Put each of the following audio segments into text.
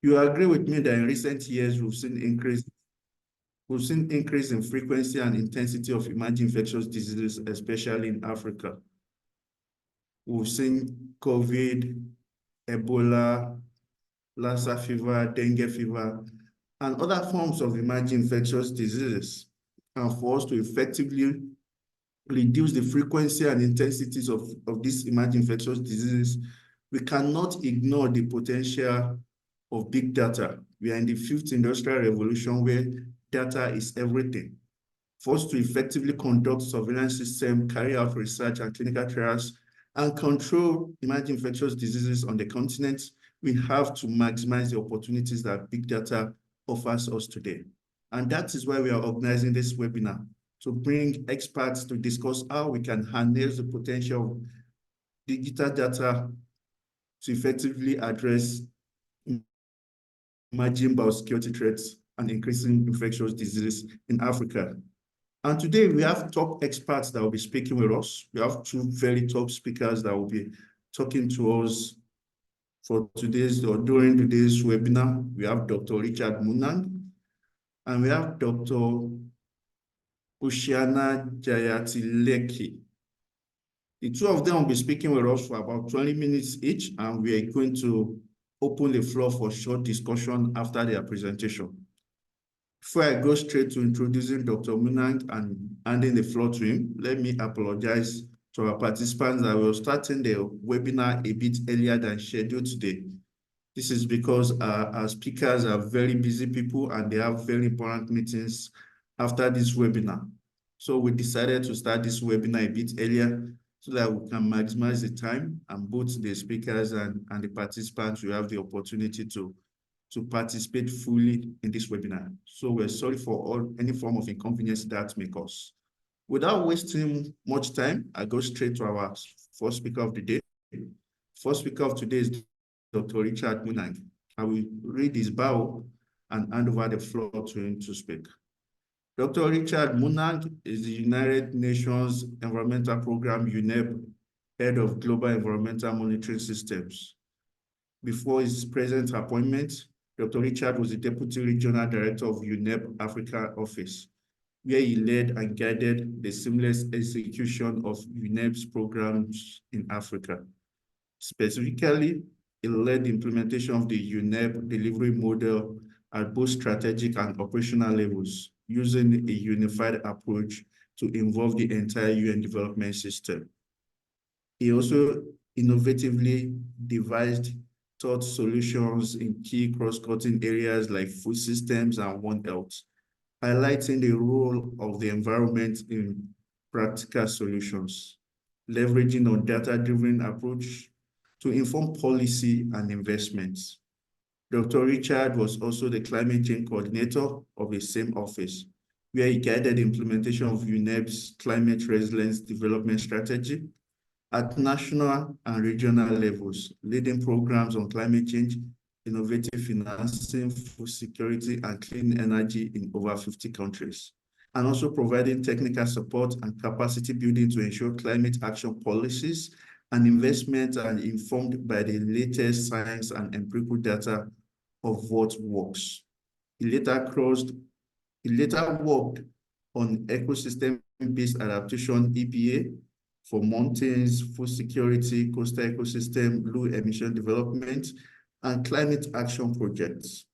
You agree with me that in recent years, we've seen increase in frequency and intensity of emerging infectious diseases, especially in Africa. We've seen COVID, Ebola, Lassa fever, dengue fever, and other forms of emerging infectious diseases. And for us to effectively reduce the frequency and intensities of these emerging infectious diseases, we cannot ignore the potential of big data. We are in the 5th industrial revolution where data is everything. For us to effectively conduct surveillance system, carry out research and clinical trials, and control emerging infectious diseases on the continent, we have to maximize the opportunities that big data offers us today. And that is why we are organizing this webinar, to bring experts to discuss how we can harness the potential of digital data to effectively address emerging biosecurity threats and increasing infectious diseases in Africa. And today we have top experts that will be speaking with us. We have 2 very top speakers that will be talking to us for today's or during today's webinar. We have Dr. Richard Munang and we have Dr. Ushiana Jayatileki. The 2 of them will be speaking with us for about 20 minutes each, and we are going to open the floor for short discussion after their presentation. Before I go straight to introducing Dr. Munang and handing the floor to him, let me apologize to our participants that we're starting the webinar a bit earlier than scheduled today. This is because our speakers are very busy people and they have very important meetings after this webinar. So we decided to start this webinar a bit earlier so that we can maximize the time and both the speakers and the participants will have the opportunity to participate fully in this webinar. So we're sorry for any form of inconvenience that may cause. Without wasting much time, I go straight to our first speaker of the day. First speaker of today is Dr. Richard Munang. I will read his bio and hand over the floor to him to speak. Dr. Richard Munang is the United Nations Environmental Program, UNEP, Head of Global Environmental Monitoring Systems. Before his present appointment, Dr. Richard was the Deputy Regional Director of UNEP Africa Office, where he led and guided the seamless execution of UNEP's programs in Africa. Specifically, he led the implementation of the UNEP delivery model at both strategic and operational levels, using a unified approach to involve the entire UN development system. He also innovatively devised thought solutions in key cross-cutting areas like food systems and One Health, highlighting the role of the environment in practical solutions, leveraging on data-driven approach to inform policy and investments. Dr. Richard was also the climate change coordinator of the same office, where he guided the implementation of UNEP's climate resilience development strategy at national and regional levels, leading programs on climate change, innovative financing, food security, and clean energy in over 50 countries, and also providing technical support and capacity building to ensure climate action policies and investments are informed by the latest science and empirical data of what works. He later worked on ecosystem-based adaptation, EBA, for mountains, food security, coastal ecosystem, low emission development, and climate action projects.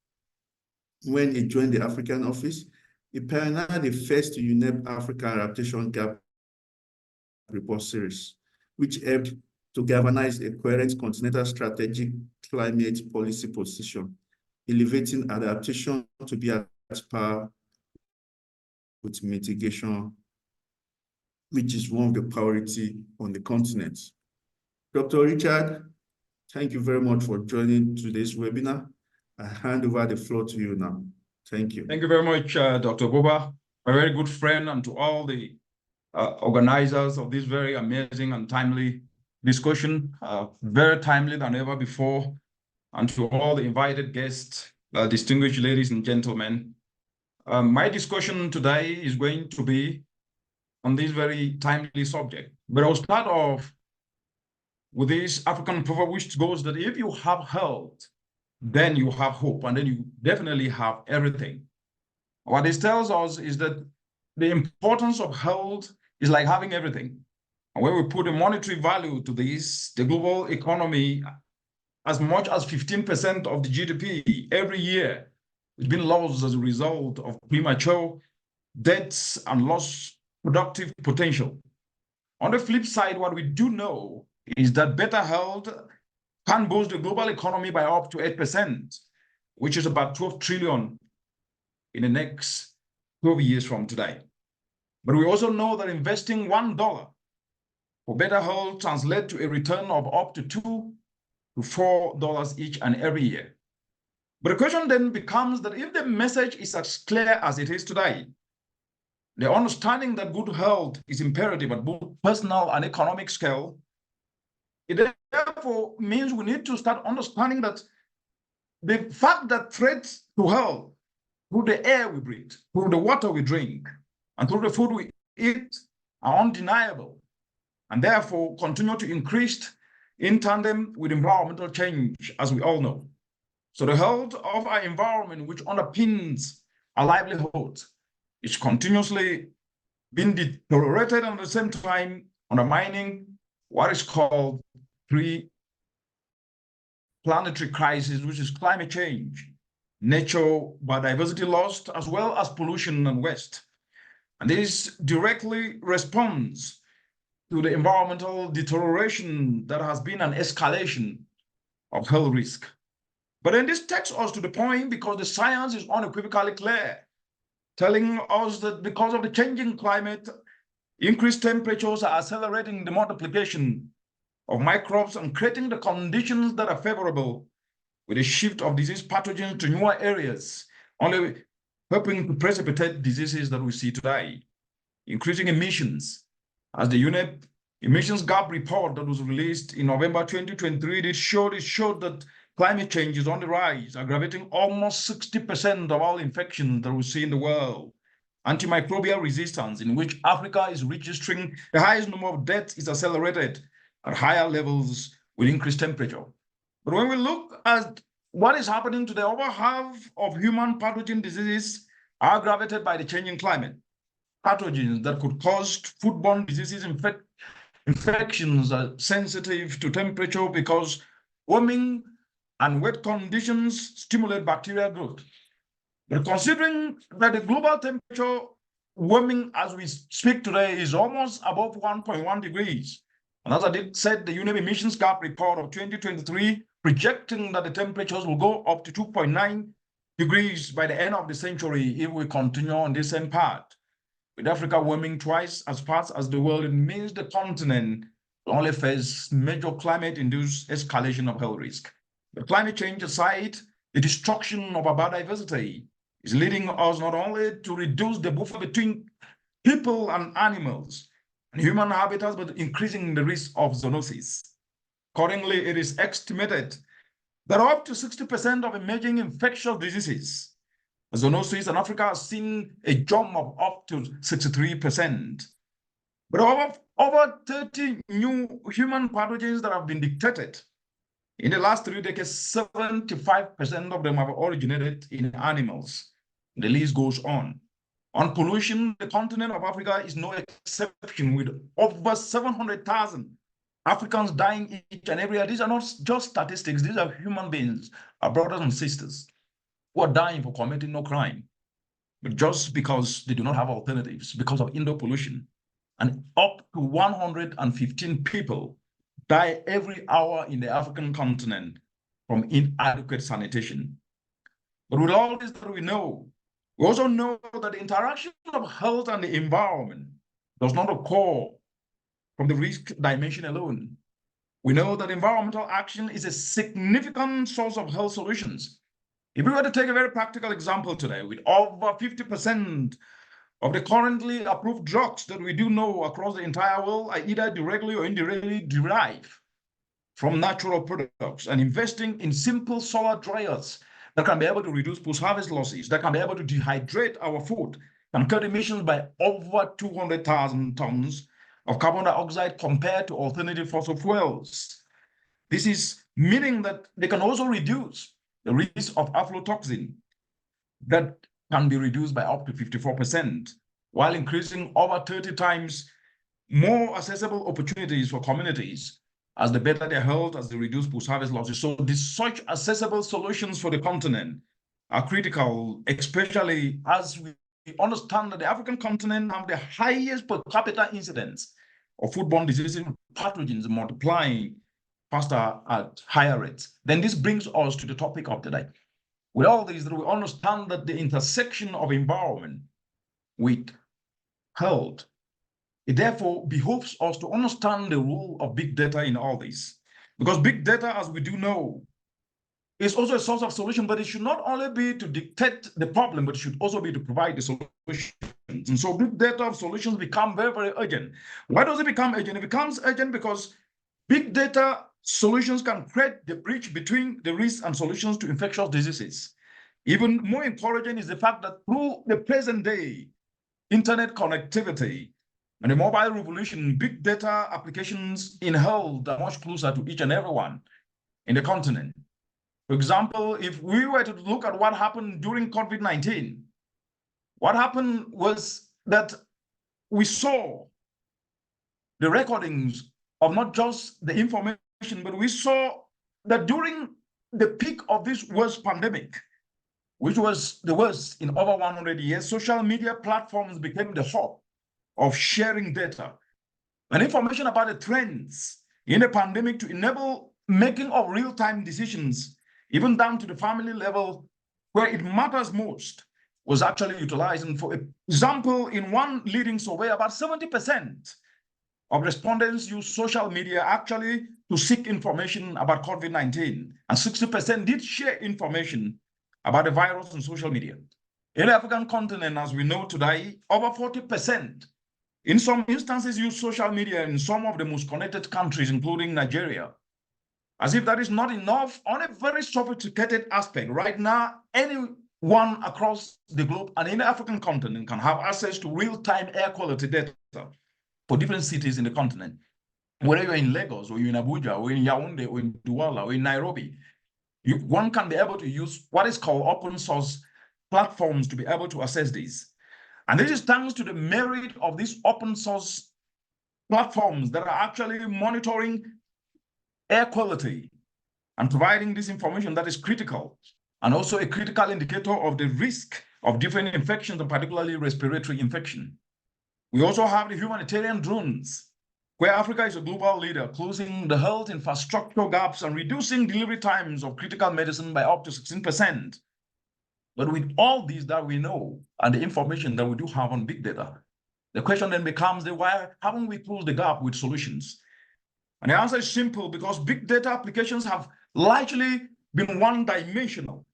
When he joined the African office, he pioneered the first UNEP African Adaptation Gap report series, which helped to galvanize a coherent continental strategic climate policy position, elevating adaptation to be at par with mitigation, which is one of the priorities on the continent. Dr. Richard, thank you very much for joining today's webinar. I hand over the floor to you now. Thank you. Thank you very much, Dr. Boba, a very good friend, and to all the organizers of this very amazing and timely discussion, very timely than ever before, and to all the invited guests, distinguished ladies and gentlemen. My discussion today is going to be on this very timely subject, but I'll start off with this African proverb which goes that if you have health, then you have hope, and then you definitely have everything. What this tells us is that the importance of health is like having everything. And when we put a monetary value to this, the global economy, as much as 15% of the GDP every year has been lost as a result of premature deaths and lost productive potential. On the flip side, what we do know is that better health can boost the global economy by up to 8%, which is about 12 trillion in the next 12 years from today. But we also know that investing $1 for better health translates to a return of up to $2 to $4 each and every year. But the question then becomes that if the message is as clear as it is today, the understanding that good health is imperative at both personal and economic scale, it therefore means we need to start understanding that the fact that threats to health through the air we breathe, through the water we drink, and through the food we eat are undeniable, and therefore continue to increase in tandem with environmental change, as we all know. So the health of our environment, which underpins our livelihood, is continuously being deteriorated, and at the same time undermining what is called planetary crisis, which is climate change, nature biodiversity loss, as well as pollution and waste. And this directly responds to the environmental deterioration that has been an escalation of health risk. But then this takes us to the point, because the science is unequivocally clear, telling us that because of the changing climate, increased temperatures are accelerating the multiplication of microbes and creating the conditions that are favorable with a shift of disease pathogens to newer areas, only helping to precipitate diseases that we see today. Increasing emissions, as the UNEP emissions gap report that was released in November 2023, it showed that climate change is on the rise, aggravating almost 60% of all infections that we see in the world. Antimicrobial resistance, in which Africa is registering the highest number of deaths, is accelerated at higher levels with increased temperature. But when we look at what is happening today, over half of human pathogen diseases are aggravated by the changing climate. Pathogens that could cause foodborne diseases, infections are sensitive to temperature because warming and wet conditions stimulate bacterial growth. But considering that the global temperature warming as we speak today is almost above 1.1 degrees, and as I said, the UNEP emissions gap report of 2023 projecting that the temperatures will go up to 2.9 degrees by the end of the century if we continue on this same path. With Africa warming twice as fast as the world, it means the continent will only face major climate-induced escalation of health risk. But climate change aside, the destruction of our biodiversity is leading us not only to reduce the buffer between people and animals and human habitats, but increasing the risk of zoonosis. Accordingly, it is estimated that up to 60% of emerging infectious diseases, zoonosis in Africa, has seen a jump of up to 63%. But over 30 new human pathogens that have been detected in the last 3 decades, 75% of them have originated in animals. The list goes on. On pollution, the continent of Africa is no exception, with over 700,000 Africans dying each and every year. These are not just statistics. These are human beings, our brothers and sisters, who are dying for committing no crime, but just because they do not have alternatives, because of indoor pollution. And up to 115 people die every hour in the African continent from inadequate sanitation. But with all this that we know, we also know that the interaction of health and the environment does not occur from the risk dimension alone. We know that environmental action is a significant source of health solutions. If we were to take a very practical example today, with over 50% of the currently approved drugs that we do know across the entire world are either directly or indirectly derived from natural products, and investing in simple solar dryers that can be able to reduce post-harvest losses, that can be able to dehydrate our food, can cut emissions by over 200,000 tons of carbon dioxide compared to alternative fossil fuels. This is meaning that they can also reduce the risk of aflatoxin that can be reduced by up to 54%, while increasing over 30 times more accessible opportunities for communities as they better their health, as they reduce post-harvest losses. So these such accessible solutions for the continent are critical, especially as we understand that the African continent have the highest per capita incidence of foodborne diseases, pathogens multiplying faster at higher rates. Then this brings us to the topic of today. With all this, we understand that the intersection of environment with health, it therefore behooves us to understand the role of big data in all this. Because big data, as we do know, is also a source of solution, but it should not only be to dictate the problem, but it should also be to provide the solutions. And so big data of solutions become very, very urgent. Why does it become urgent? It becomes urgent because big data solutions can create the bridge between the risks and solutions to infectious diseases. Even more encouraging is the fact that through the present day internet connectivity and the mobile revolution, big data applications in health are much closer to each and everyone in the continent. For example, if we were to look at what happened during COVID-19, what happened was that we saw the recordings of not just the information, but we saw that during the peak of this worst pandemic, which was the worst in over 100 years, social media platforms became the hub of sharing data and information about the trends in the pandemic to enable making of real-time decisions, even down to the family level, where it matters most, was actually utilized. And for example, in one leading survey, about 70% of respondents use social media actually to seek information about COVID-19, and 60% did share information about the virus on social media. In the African continent, as we know today, over 40% in some instances use social media in some of the most connected countries, including Nigeria. As if that is not enough, on a very sophisticated aspect, right now, anyone across the globe and in the African continent can have access to real-time air quality data for different cities in the continent. Whether you're in Lagos, or you're in Abuja, or in Yaoundé, or in Douala, or in Nairobi, one can be able to use what is called open source platforms to be able to access these. And this is thanks to the merit of these open source platforms that are actually monitoring air quality and providing this information that is critical, and also a critical indicator of the risk of different infections, and particularly respiratory infection. We also have the humanitarian drones, where Africa is a global leader, closing the health infrastructure gaps and reducing delivery times of critical medicine by up to 16%. But with all these that we know and the information that we do have on big data, the question then becomes, why haven't we closed the gap with solutions? And the answer is simple, because big data applications have largely been one-dimensional.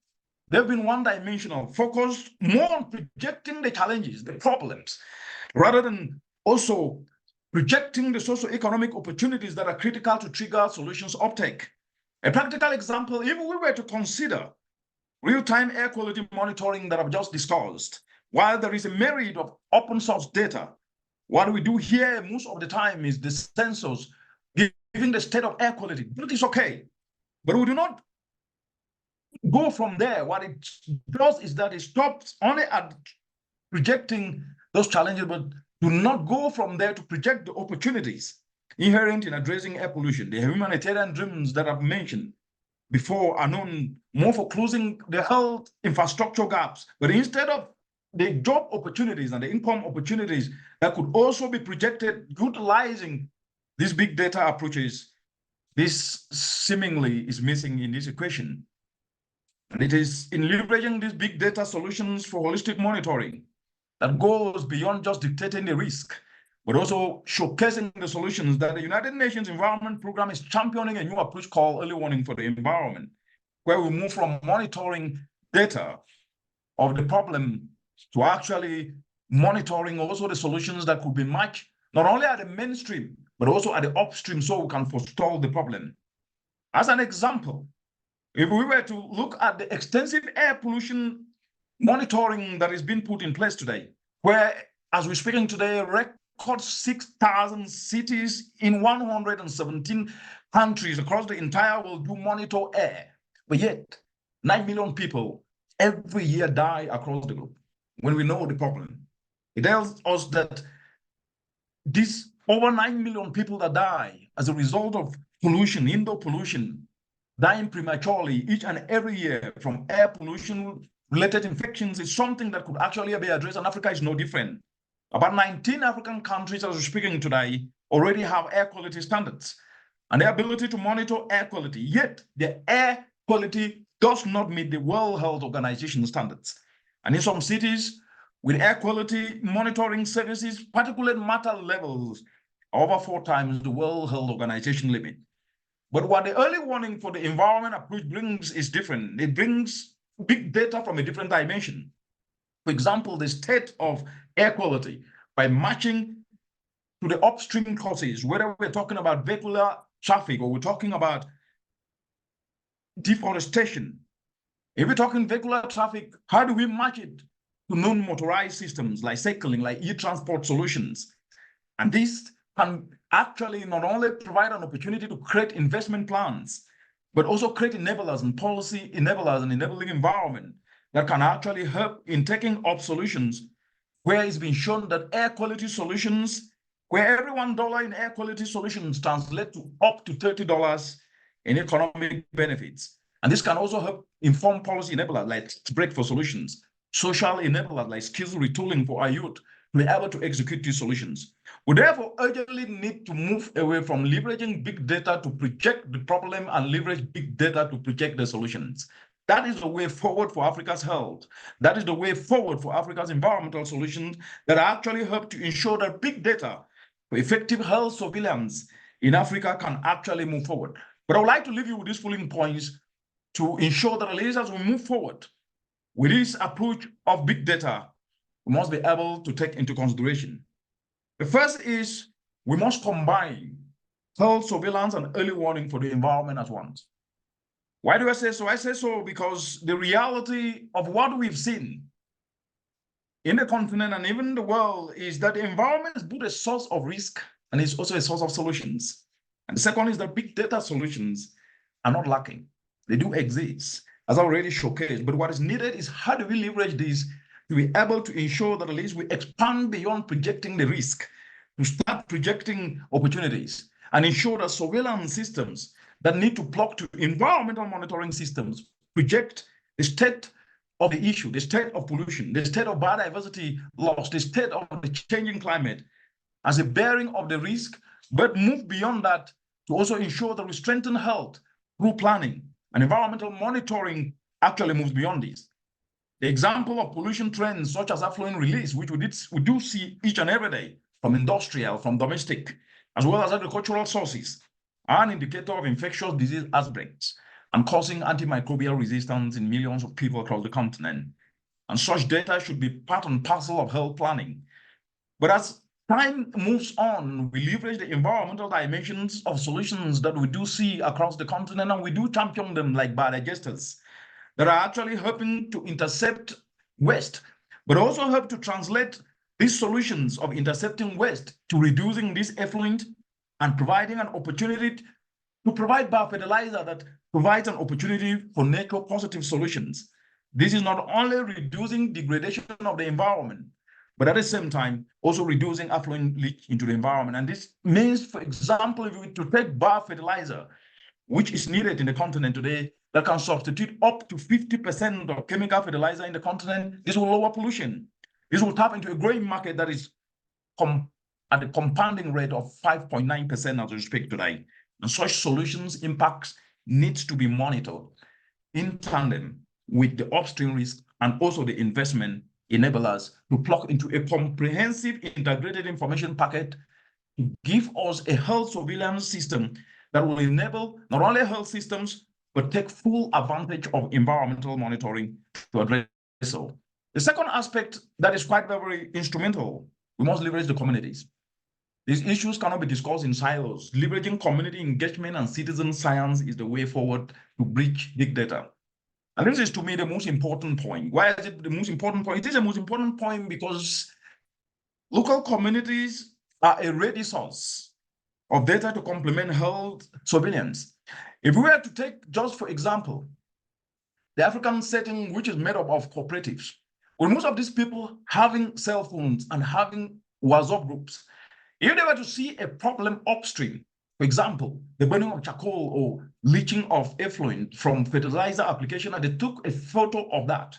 They've been one-dimensional, focused more on projecting the challenges, the problems, rather than also projecting the socio-economic opportunities that are critical to trigger solutions uptake. A practical example, if we were to consider real-time air quality monitoring that I've just discussed, while there is a myriad of open source data, what we do here most of the time is the census giving the state of air quality. That is okay, but we do not go from there. What it does is that it stops only at projecting those challenges, but do not go from there to project the opportunities inherent in addressing air pollution. The humanitarian dreams that I've mentioned before are known more for closing the health infrastructure gaps, but instead of the job opportunities and the income opportunities that could also be projected utilizing these big data approaches, this seemingly is missing in this equation. And it is in leveraging these big data solutions for holistic monitoring that goes beyond just dictating the risk, but also showcasing the solutions that the United Nations Environment Programme is championing a new approach called early warning for the environment, where we move from monitoring data of the problem to actually monitoring also the solutions that could be matched, not only at the mainstream, but also at the upstream, so we can forestall the problem. As an example, if we were to look at the extensive air pollution monitoring that is being put in place today, where, as we're speaking today, record 6,000 cities in 117 countries across the entire world do monitor air. But yet, 9 million people every year die across the globe. When we know the problem, it tells us that these over 9 million people that die as a result of pollution, indoor pollution, dying prematurely each and every year from air pollution related infections is something that could actually be addressed, and Africa is no different. About 19 African countries, as we're speaking today, already have air quality standards and the ability to monitor air quality, yet the air quality does not meet the World Health Organization standards. And in some cities, with air quality monitoring services, particulate matter levels are over 4 times the World Health Organization limit. But what the early warning for the environment approach brings is different. It brings big data from a different dimension. For example, the state of air quality by matching to the upstream causes, whether we're talking about vehicular traffic or we're talking about deforestation. If we're talking vehicular traffic, how do we match it to non-motorized systems like cycling, like e-transport solutions? And this can actually not only provide an opportunity to create investment plans, but also create enablers and policy enablers and enabling environment that can actually help in taking up solutions where it's been shown that air quality solutions, where every $1 in air quality solutions translate to up to $30 in economic benefits. And this can also help inform policy enablers like break for solutions, social enablers like skills retooling for our youth to be able to execute these solutions. We therefore urgently need to move away from leveraging big data to project the problem and leverage big data to project the solutions. That is the way forward for Africa's health. That is the way forward for Africa's environmental solutions that actually help to ensure that big data for effective health surveillance in Africa can actually move forward. But I would like to leave you with these following points to ensure that at least as we move forward with this approach of big data, we must be able to take into consideration. The first is we must combine health surveillance and early warning for the environment as one. Why do I say so? I say so because the reality of what we've seen in the continent and even the world is that the environment is both a source of risk and it's also a source of solutions. And the second is that big data solutions are not lacking. They do exist, as I already showcased. But what is needed is how do we leverage this to be able to ensure that at least we expand beyond projecting the risk, to start projecting opportunities and ensure that surveillance systems that need to plug to environmental monitoring systems project the state of the issue, the state of pollution, the state of biodiversity loss, the state of the changing climate as a bearing of the risk, but move beyond that to also ensure that we strengthen health through planning and environmental monitoring actually moves beyond this. The example of pollution trends such as effluent release, which we do see each and every day from industrial, from domestic, as well as agricultural sources, are an indicator of infectious disease outbreaks and causing antimicrobial resistance in millions of people across the continent. And such data should be part and parcel of health planning. But as time moves on, we leverage the environmental dimensions of solutions that we do see across the continent, and we do champion them like biodigesters that are actually helping to intercept waste, but also help to translate these solutions of intercepting waste to reducing this effluent and providing an opportunity to provide biofertilizer that provides an opportunity for nature-positive solutions. This is not only reducing degradation of the environment, but at the same time, also reducing effluent leach into the environment. And this means, for example, if we were to take biofertilizer, which is needed in the continent today, that can substitute up to 50% of chemical fertilizer in the continent, this will lower pollution. This will tap into a growing market that is at a compounding rate of 5.9% as we speak today. And such solutions impacts needs to be monitored in tandem with the upstream risk and also the investment enablers to plug into a comprehensive integrated information packet to give us a health surveillance system that will enable not only health systems, but take full advantage of environmental monitoring to address so. The second aspect that is quite very instrumental, we must leverage the communities. These issues cannot be discussed in silos. Leveraging community engagement and citizen science is the way forward to bridge big data. And this is, to me, the most important point. Why is it the most important point? It is the most important point because local communities are a ready source of data to complement health surveillance. If we were to take, just for example, the African setting, which is made up of cooperatives, with most of these people having cell phones and having WhatsApp groups, if they were to see a problem upstream, for example, the burning of charcoal or leaching of effluent from fertilizer application, and they took a photo of that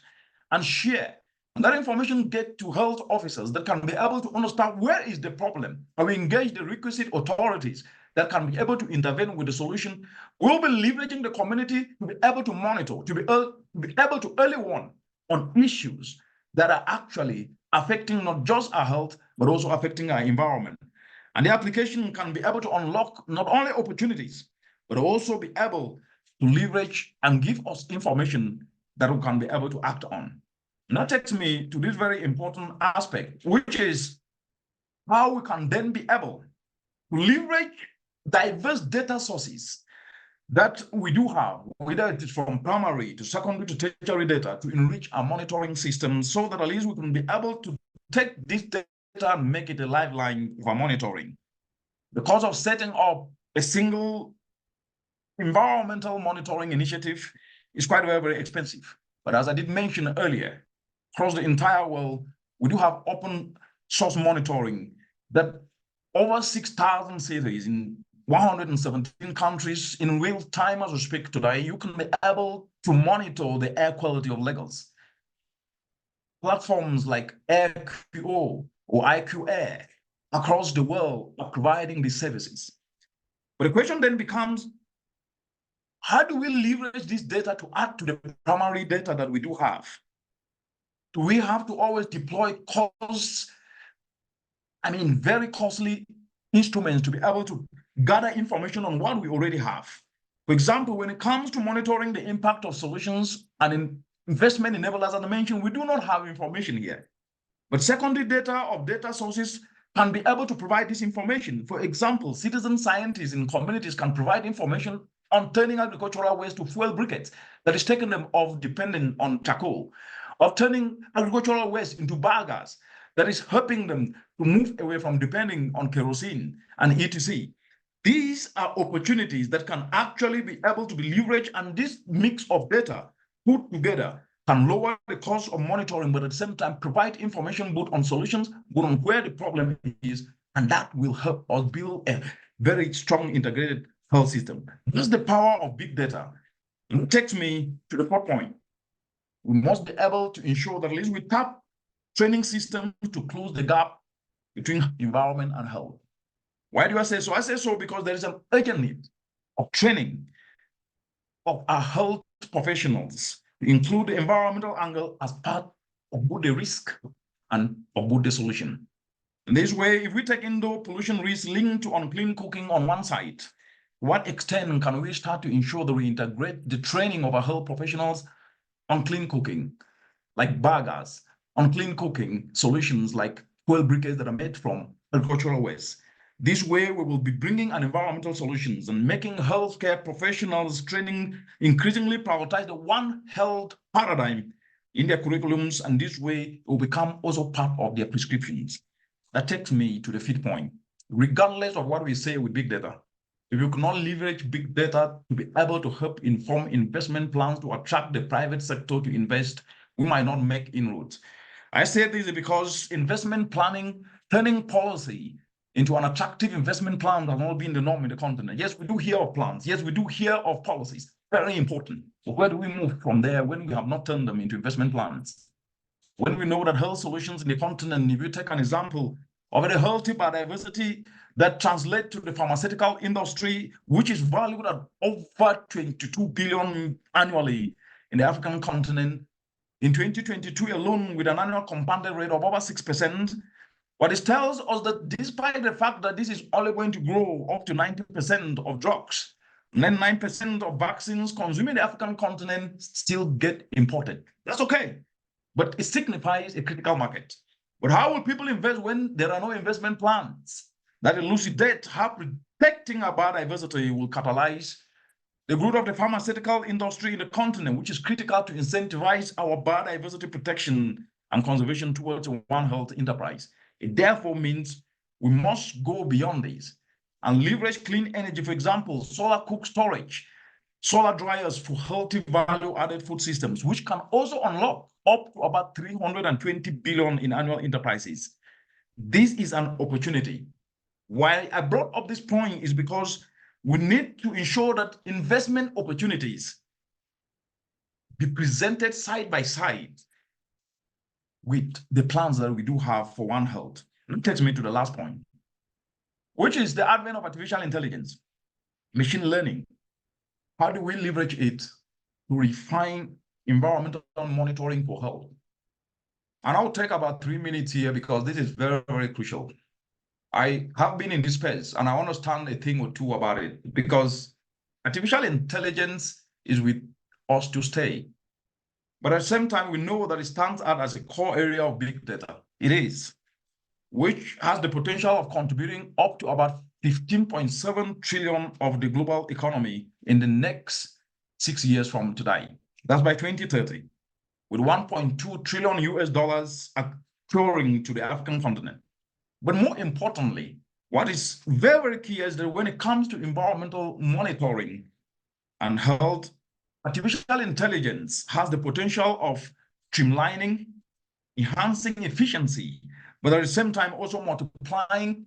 and share, and that information get to health officers that can be able to understand where is the problem, and we engage the requisite authorities that can be able to intervene with the solution. We'll be leveraging the community to be able to monitor, to be able to early warn on issues that are actually affecting not just our health, but also affecting our environment. And the application can be able to unlock not only opportunities, but also be able to leverage and give us information that we can be able to act on. And that takes me to this very important aspect, which is how we can then be able to leverage diverse data sources that we do have, whether it is from primary to secondary to tertiary data, to enrich our monitoring system so that at least we can be able to take this data and make it a lifeline for monitoring. The cost of setting up a single environmental monitoring initiative is quite very, very expensive. But as I did mention earlier, across the entire world, we do have open source monitoring that over 6,000 cities in 117 countries in real time as we speak today, you can be able to monitor the air quality of Lagos. Platforms like AirQO or IQ Air across the world are providing these services. But the question then becomes, how do we leverage this data to add to the primary data that we do have? Do we have to always deploy very costly instruments to be able to gather information on what we already have? For example, when it comes to monitoring the impact of solutions and investment enablers, as I mentioned, we do not have information here. But secondary data of data sources can be able to provide this information. For example, citizen scientists in communities can provide information on turning agricultural waste to fuel briquettes that is taking them off depending on charcoal, of turning agricultural waste into biogas that is helping them to move away from depending on kerosene and etc. These are opportunities that can actually be able to be leveraged, and this mix of data put together can lower the cost of monitoring, but at the same time provide information both on solutions, both on where the problem is, and that will help us build a very strong integrated health system. That's the power of big data. And it takes me to the fourth point. We must be able to ensure that at least we tap training systems to close the gap between environment and health. Why do I say so? I say so because there is an urgent need of training of our health professionals to include the environmental angle as part of both the risk and of both the solution. In this way, if we take indoor pollution risk linked to unclean cooking on one side, to what extent can we start to ensure that we integrate the training of our health professionals on clean cooking, like burgers, on clean cooking solutions like fuel briquettes that are made from agricultural waste? This way, we will be bringing an environmental solutions and making healthcare professionals training increasingly prioritize the One Health paradigm in their curriculums, and this way it will become also part of their prescriptions. That takes me to the fifth point. Regardless of what we say with big data, if you cannot leverage big data to be able to help inform investment plans to attract the private sector to invest, we might not make inroads. I say this because investment planning, turning policy into an attractive investment plan has not been the norm in the continent. Yes, we do hear of plans. Yes, we do hear of policies. Very important. But where do we move from there when we have not turned them into investment plans? When we know that health solutions in the continent, if you take an example of a healthy biodiversity that translates to the pharmaceutical industry, which is valued at over 22 billion annually in the African continent, in 2022 alone, with an annual compounded rate of over 6%, what this tells us that despite the fact that this is only going to grow up to 90% of drugs, and then 9% of vaccines consumed in the African continent still get imported. That's okay, but it signifies a critical market. But how will people invest when there are no investment plans that elucidate how protecting our biodiversity will catalyze the growth of the pharmaceutical industry in the continent, which is critical to incentivize our biodiversity protection and conservation towards a One Health enterprise? It therefore means we must go beyond this and leverage clean energy. For example, solar cook storage solar dryers for healthy value-added food systems, which can also unlock up to about 320 billion in annual enterprises. This is an opportunity. Why I brought up this point is because we need to ensure that investment opportunities be presented side by side with the plans that we do have for One Health. That takes me to the last point, which is the advent of artificial intelligence, machine learning. How do we leverage it to refine environmental monitoring for health? And I'll take about 3 minutes here because this is very, very crucial. I have been in this space and I understand a thing or two about it because artificial intelligence is with us to stay. But at the same time, we know that it stands out as a core area of big data. It is, which has the potential of contributing up to about 15.7 trillion of the global economy in the next 6 years from today. That's by 2030, with 1.2 trillion US dollars accruing to the African continent. But more importantly, what is very, very key is that when it comes to environmental monitoring and health, artificial intelligence has the potential of streamlining, enhancing efficiency, but at the same time also multiplying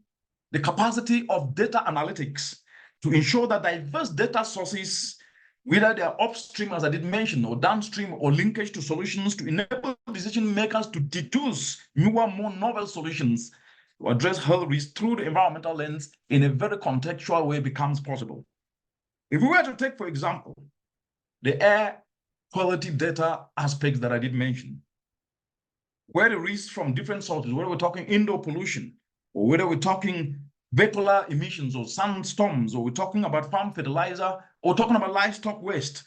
the capacity of data analytics to ensure that diverse data sources, whether they are upstream, as I did mention, or downstream, or linkage to solutions to enable decision makers to deduce newer, more novel solutions to address health risks through the environmental lens in a very contextual way becomes possible. If we were to take, for example, the air quality data aspects that I did mention, where the risks from different sources, whether we're talking indoor pollution, or whether we're talking vehicular emissions or sandstorms, or we're talking about farm fertilizer, or talking about livestock waste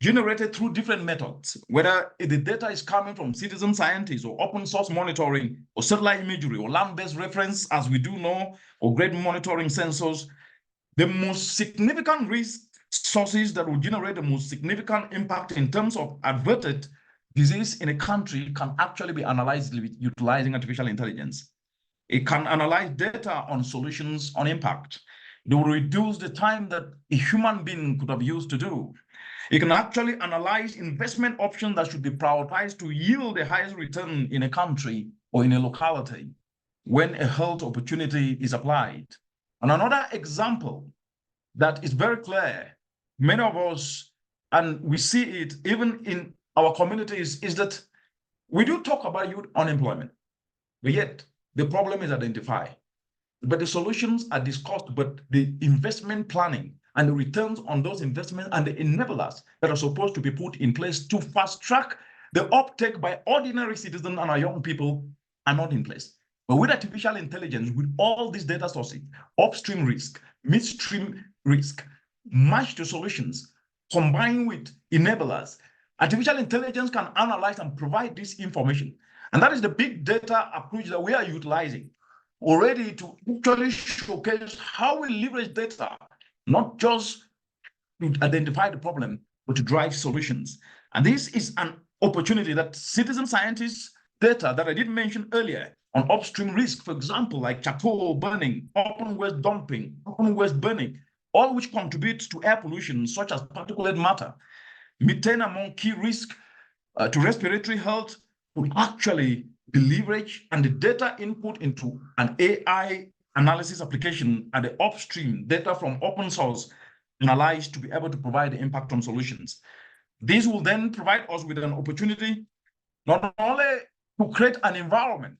generated through different methods, whether the data is coming from citizen scientists or open source monitoring or satellite imagery or land-based reference, as we do know, or great monitoring sensors, the most significant risk sources that will generate the most significant impact in terms of averted disease in a country can actually be analyzed utilizing artificial intelligence. It can analyze data on solutions on impact. It will reduce the time that a human being could have used to do. It can actually analyze investment options that should be prioritized to yield the highest return in a country or in a locality when a health opportunity is applied. And another example that is very clear, many of us, and we see it even in our communities, is that we do talk about youth unemployment, but yet the problem is identified. But the solutions are discussed, but the investment planning and the returns on those investments and the enablers that are supposed to be put in place to fast track the uptake by ordinary citizens and our young people are not in place. But with artificial intelligence, with all these data sources, upstream risk, midstream risk, match to solutions, combined with enablers, artificial intelligence can analyze and provide this information. And that is the big data approach that we are utilizing already to actually showcase how we leverage data, not just to identify the problem, but to drive solutions. And this is an opportunity that citizen scientists data that I did mention earlier on upstream risk, for example, like charcoal burning, open waste dumping, open waste burning, all which contributes to air pollution, such as particulate matter, methane among key risks to respiratory health, will actually be leveraged, and the data input into an AI analysis application and the upstream data from open source analyzed to be able to provide the impact on solutions. This will then provide us with an opportunity not only to create an environment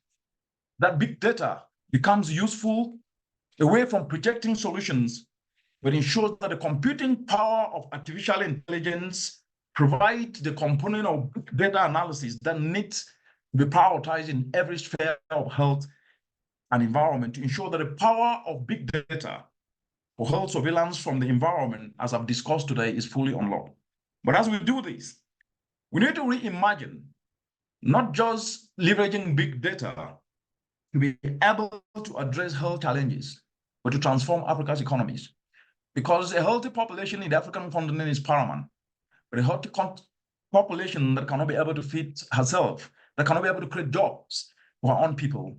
that big data becomes useful away from projecting solutions, but ensures that the computing power of artificial intelligence provides the component of big data analysis that needs to be prioritized in every sphere of health and environment to ensure that the power of big data for health surveillance from the environment, as I've discussed today, is fully unlocked. But as we do this, we need to reimagine not just leveraging big data to be able to address health challenges, but to transform Africa's economies. Because a healthy population in the African continent is paramount, but a healthy population that cannot be able to feed herself, that cannot be able to create jobs for her own people,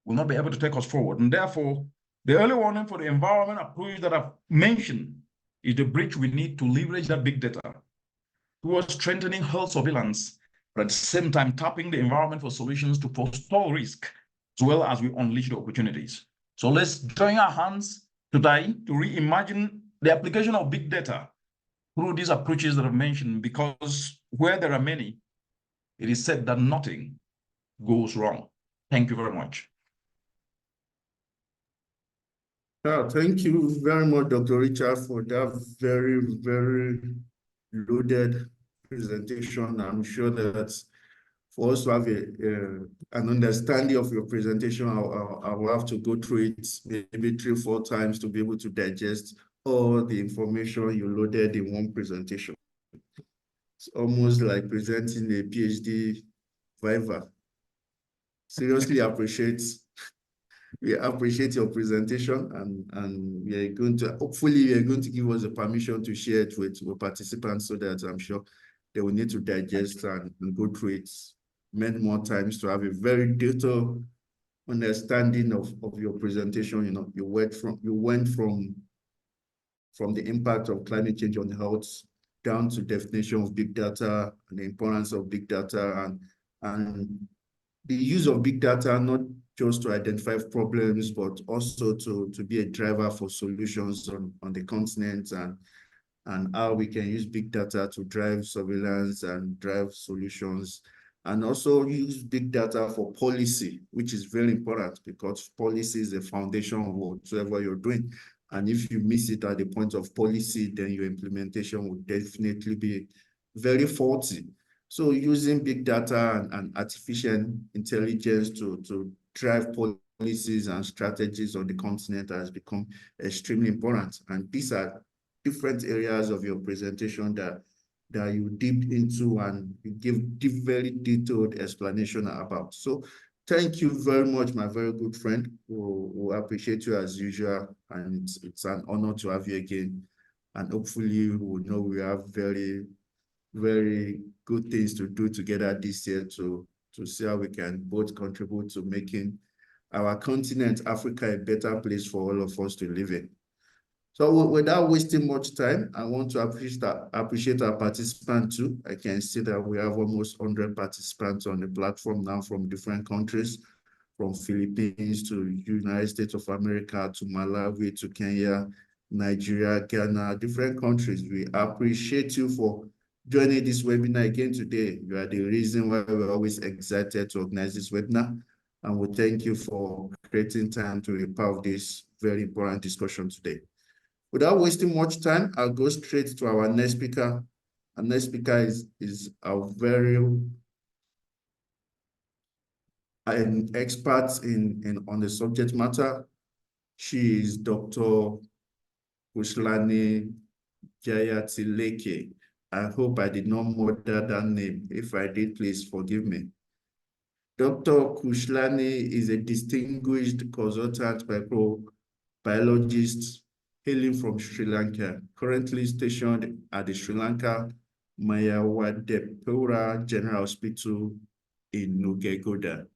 will not be able to take us forward. And therefore, the early warning for the environment approach that I've mentioned is the bridge we need to leverage that big data towards strengthening health surveillance, but at the same time tapping the environment for solutions to forestall risk, as well as we unleash the opportunities. So let's join our hands today to reimagine the application of big data through these approaches that I've mentioned, because where there are many, it is said that nothing goes wrong. Thank you very much. Thank you very much, Dr. Richard, for that very, very loaded presentation. I'm sure that for us to have an understanding of your presentation, I will have to go through it maybe 3 or 4 times to be able to digest all the information you loaded in one presentation. It's almost like presenting a PhD viva. Seriously we appreciate your presentation, and we are going to, hopefully you are going to give us the permission to share it with participants, so that I'm sure they will need to digest and go through it many more times to have a very detailed understanding of your presentation. You know, you went from the impact of climate change on health down to definition of big data and the importance of big data, and the use of big data, not just to identify problems, but also to be a driver for solutions on the continent, and how we can use big data to drive surveillance and drive solutions, and also use big data for policy, which is very important, because policy is the foundation of whatever you're doing. And if you miss it at the point of policy, then your implementation will definitely be very faulty. So using big data and artificial intelligence to drive policies and strategies on the continent has become extremely important. And these are different areas of your presentation that you dipped into and you give very detailed explanation about. So thank you very much, my very good friend. We appreciate you as usual, and it's an honor to have you again. And hopefully we know we have very, very good things to do together this year to see how we can both contribute to making our continent, Africa, a better place for all of us to live in. So without wasting much time, I want to appreciate our participants too. I can see that we have almost 100 participants on the platform now from different countries, from Philippines to United States of America to Malawi to Kenya, Nigeria, Ghana, different countries. We appreciate you for joining this webinar again today. You are the reason why we're always excited to organize this webinar. And we thank you for creating time to be part of this very important discussion today. Without wasting much time, I'll go straight to our next speaker. Our next speaker is our very an expert on the subject matter. She is Dr. Kuslani Jayatileke. I hope I did not murder that name. If I did, please forgive me. Dr. Kushlani is a distinguished consultant microbiologist hailing from Sri Lanka, currently stationed at the Sri Lanka Mayawadepura General Hospital in Nugegoda.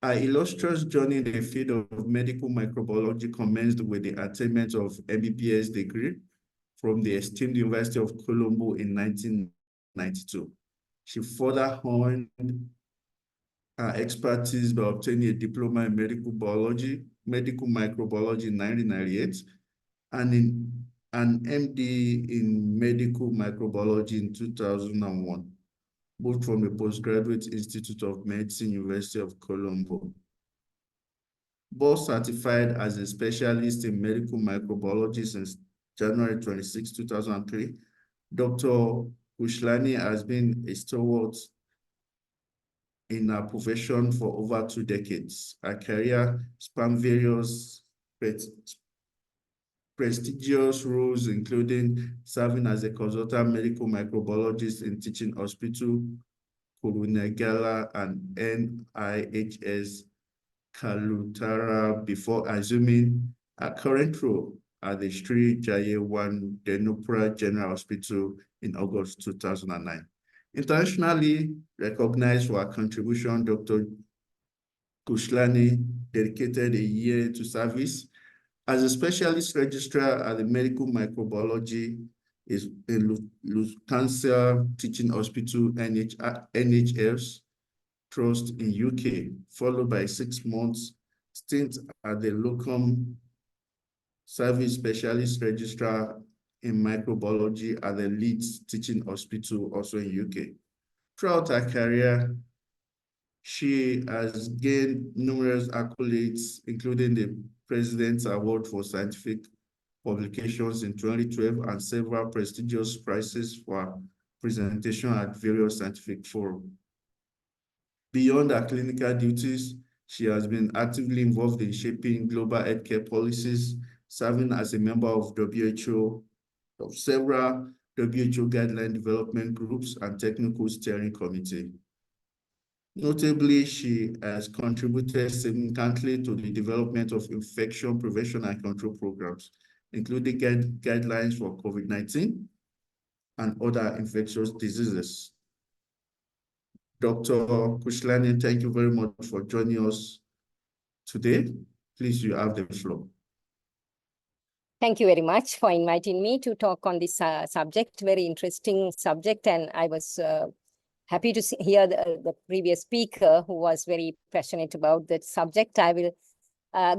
Her illustrious journey in the field of medical microbiology commenced with the attainment of MBBS degree from the esteemed University of Colombo in 1992. She further honed her expertise by obtaining a diploma in medical microbiology in 1998, and an MD in medical microbiology in 2001, both from the Postgraduate Institute of Medicine, University of Colombo. Both certified as a specialist in medical microbiology since January 26, 2003, Dr. Kushlani has been a stalwart in her profession for over 2 decades. Her career spanned various prestigious roles, including serving as a consultant medical microbiologist in Teaching Hospital, Kurunegala, and NIHS Kalutara, before assuming a current role at the Sri Jayawardenepura General Hospital in August 2009. Internationally recognized for her contribution, Dr. Kushlani dedicated a year to service As a specialist registrar at the Medical Microbiology is in Cancer Teaching Hospital, NHS Trust in UK, followed by 6 months stint at the Locum Service Specialist Registrar in Microbiology at the Leeds Teaching Hospital, also in UK. Throughout her career, she has gained numerous accolades, including the President's Award for Scientific Publications in 2012 and several prestigious prizes for presentation at various scientific forums. Beyond her clinical duties, she has been actively involved in shaping global healthcare policies, serving as a member of several WHO guideline development groups and technical steering committee. Notably, she has contributed significantly to the development of infection prevention and control programs, including guidelines for COVID-19 and other infectious diseases. Dr. Kushlani, thank you very much for joining us today. Please, you have the floor. Thank you very much for inviting me to talk on this subject, very interesting subject. And I was happy to hear the previous speaker who was very passionate about the subject. I will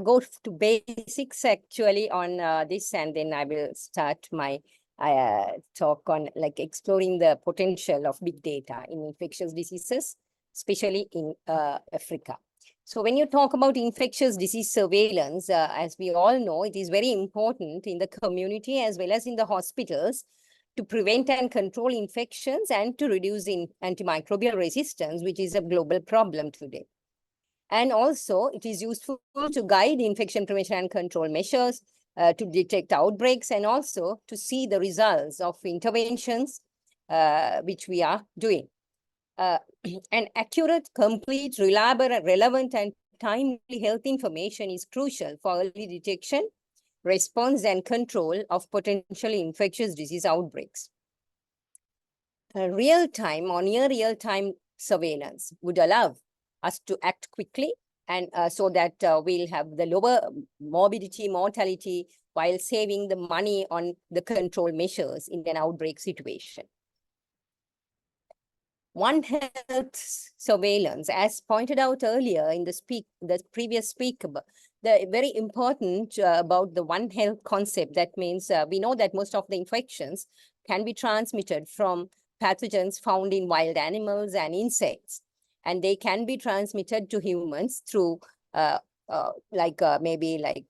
go to basics actually on this, and then I will start my talk on like exploring the potential of big data in infectious diseases, especially in Africa. So when you talk about infectious disease surveillance, as we all know, it is very important in the community as well as in the hospitals to prevent and control infections and to reduce antimicrobial resistance, which is a global problem today. And also, it is useful to guide infection prevention and control measures, to detect outbreaks, and also to see the results of interventions which we are doing. An accurate, complete, reliable, relevant, and timely health information is crucial for early detection, response, and control of potentially infectious disease outbreaks. Real-time or near real-time surveillance would allow us to act quickly, and so that we'll have the lower morbidity, mortality, while saving the money on the control measures in an outbreak situation. One Health surveillance, as pointed out earlier in the previous speaker, the very important about the One Health concept. That means we know that most of the infections can be transmitted from pathogens found in wild animals and insects, and they can be transmitted to humans through maybe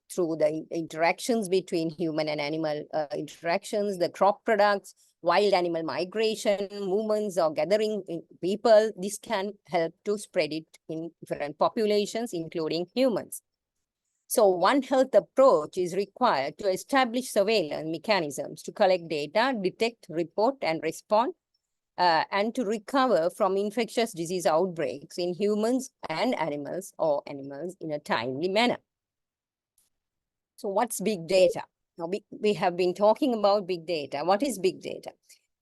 through the interactions between human and animal interactions, the crop products, wild animal migration, movements or gathering in people. This can help to spread it in different populations, including humans. So One Health approach is required to establish surveillance mechanisms to collect data, detect, report, and respond, and to recover from infectious disease outbreaks in humans and animals, or animals, in a timely manner. So what's big data? Now, we have been talking about big data. What is big data?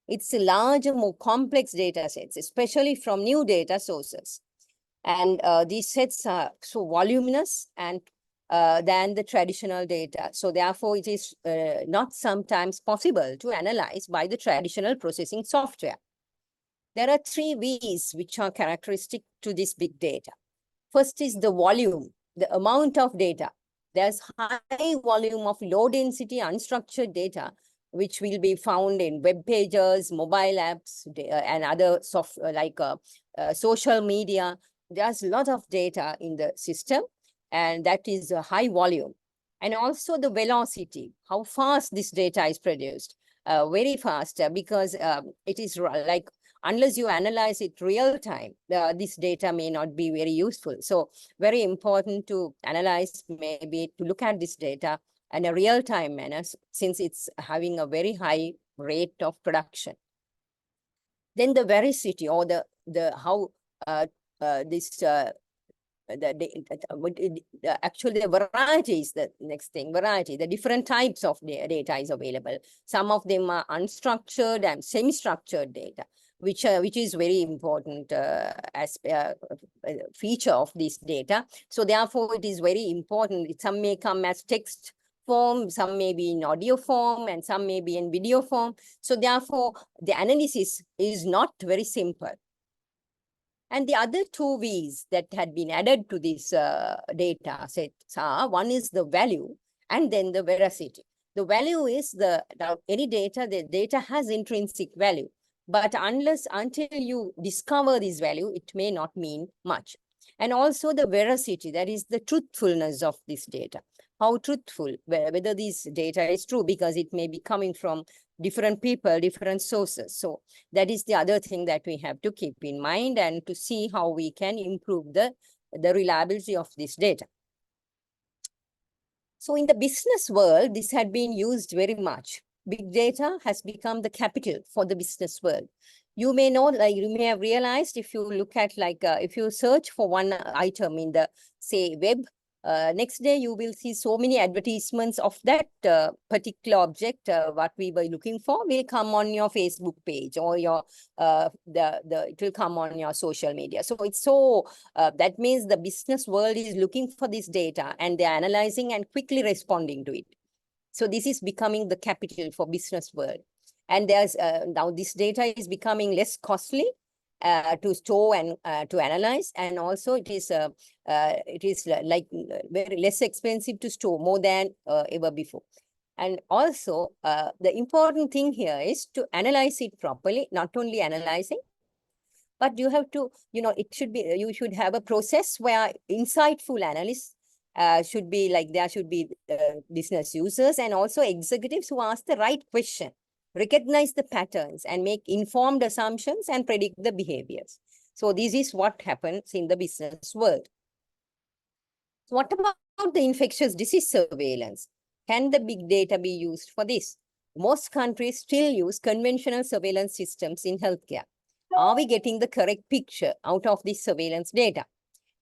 It's a larger, more complex data sets, especially from new data sources. And these sets are so voluminous and than the traditional data. So therefore, it is not sometimes possible to analyze by the traditional processing software. There are 3 V's which are characteristic to this big data. First is the volume, the amount of data. There's high volume of low density unstructured data, which will be found in web pages, mobile apps, and other social media. There's a lot of data in the system, and that is a high volume. And also the velocity, how fast this data is produced, very fast, because it is like, unless you analyze it real time, this data may not be very useful. So very important to analyze, maybe to look at this data in a real time manner, since it's having a very high rate of production. Then the veracity, or actually the variety is the next thing. Variety, the different types of data is available. Some of them are unstructured and semi-structured data, which is very important as feature of this data. So therefore, it is very important. Some may come as text form, some may be in audio form, and some may be in video form. So therefore, the analysis is not very simple. And the other two V's that had been added to this data sets are, one is the value and then the veracity. The value is any data, the data has intrinsic value, but until you discover this value, it may not mean much. And also the veracity, that is the truthfulness of this data. How truthful, whether this data is true, because it may be coming from different people, different sources. So that is the other thing that we have to keep in mind, and to see how we can improve the reliability of this data. So in the business world, this had been used very much. Big data has become the capital for the business world. You may know, like you may have realized, if you look at if you search for one item in the, say, web, next day you will see so many advertisements of that particular object. What we were looking for will come on your Facebook page, or your it will come on your social media. So it's so that means the business world is looking for this data, and they're analyzing and quickly responding to it. So this is becoming the capital for business world. And there's now this data is becoming less costly to store and to analyze, and also it is like very less expensive to store, more than ever before. And also the important thing here is to analyze it properly, not only analyzing, but you have to, it should be, you should have a process where insightful analysts should be, like there should be business users and also executives who ask the right question, recognize the patterns, and make informed assumptions and predict the behaviors. So this is what happens in the business world. So what about the infectious disease surveillance? Can the big data be used for this? Most countries still use conventional surveillance systems in healthcare. Are we getting the correct picture out of this surveillance data?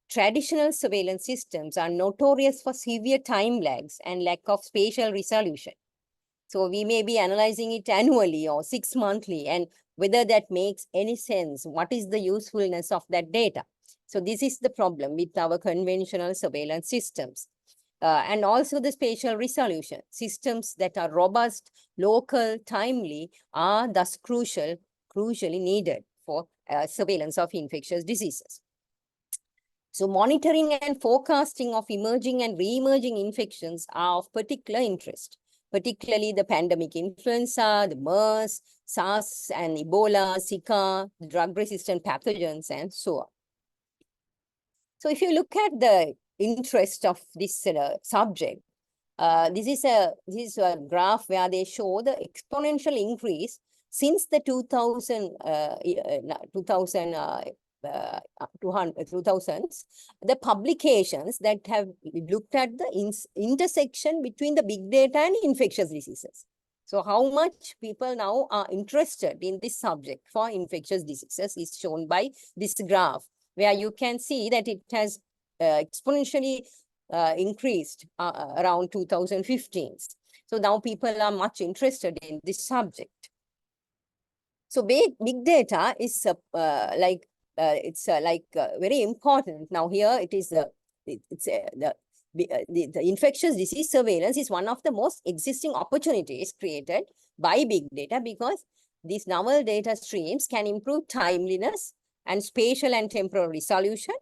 Traditional surveillance systems are notorious for severe time lags and lack of spatial resolution. So we may be analyzing it annually or 6 monthly, and whether that makes any sense, what is the usefulness of that data? So this is the problem with our conventional surveillance systems. And also the spatial resolution. Systems that are robust, local, timely are thus crucially needed for surveillance of infectious diseases. So monitoring and forecasting of emerging and re-emerging infections are of particular interest, particularly the pandemic influenza, the MERS, SARS and Ebola, Zika, drug-resistant pathogens, and so on. So if you look at the interest of this subject, this is a graph where they show the exponential increase since the 2000s, the publications that have looked at the intersection between the big data and infectious diseases. So how much people now are interested in this subject for infectious diseases is shown by this graph, where you can see that it has exponentially increased around 2015. So now people are much interested in this subject. So big data is very important. Now here it is the infectious disease surveillance is one of the most existing opportunities created by big data, because these novel data streams can improve timeliness and spatial and temporal resolution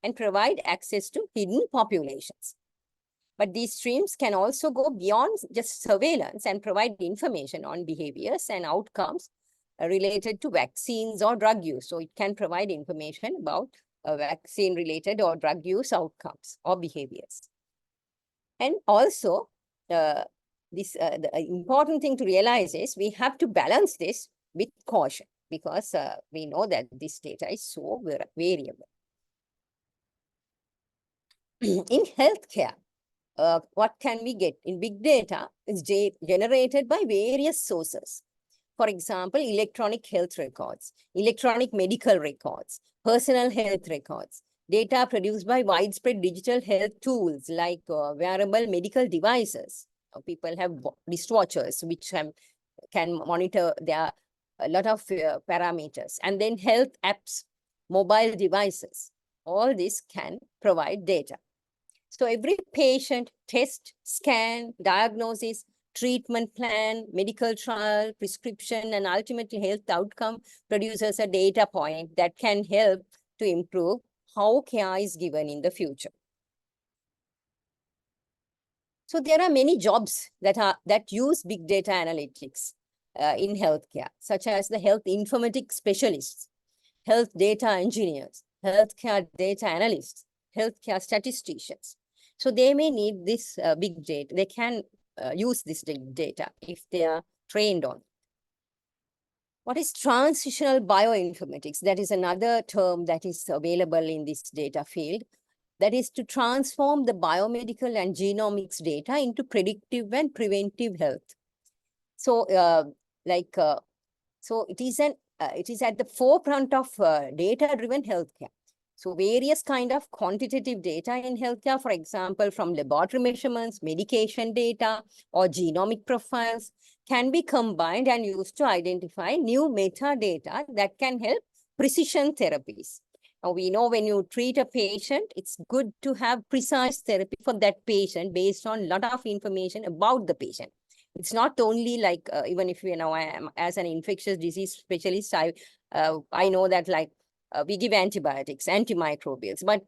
and provide access to hidden populations. But these streams can also go beyond just surveillance and provide information on behaviors and outcomes related to vaccines or drug use. So it can provide information about vaccine-related or drug use outcomes or behaviors. And also, the important thing to realize is we have to balance this with caution, because we know that this data is so variable. In healthcare, what can we get? In big data, it's generated by various sources. For example, electronic health records, electronic medical records, personal health records, data produced by widespread digital health tools like wearable medical devices. People have wristwatches which can monitor a lot of parameters. And then health apps, mobile devices. All this can provide data. So every patient, test, scan, diagnosis, treatment plan, medical trial, prescription, and ultimately health outcome produces a data point that can help to improve how care is given in the future. So there are many jobs that use big data analytics in healthcare, such as the health informatics specialists, health data engineers, healthcare data analysts, healthcare statisticians. So they may need this big data. They can use this big data if they are trained on. What is transitional bioinformatics? That is another term that is available in this data field. That is to transform the biomedical and genomics data into predictive and preventive health. So, so it is at the forefront of data-driven healthcare. So various kind of quantitative data in healthcare, for example, from laboratory measurements, medication data, or genomic profiles, can be combined and used to identify new metadata that can help precision therapies. Now, we know when you treat a patient, it's good to have precise therapy for that patient based on a lot of information about the patient. It's not only like, even if, I am as an infectious disease specialist, I know that like we give antibiotics, antimicrobials, but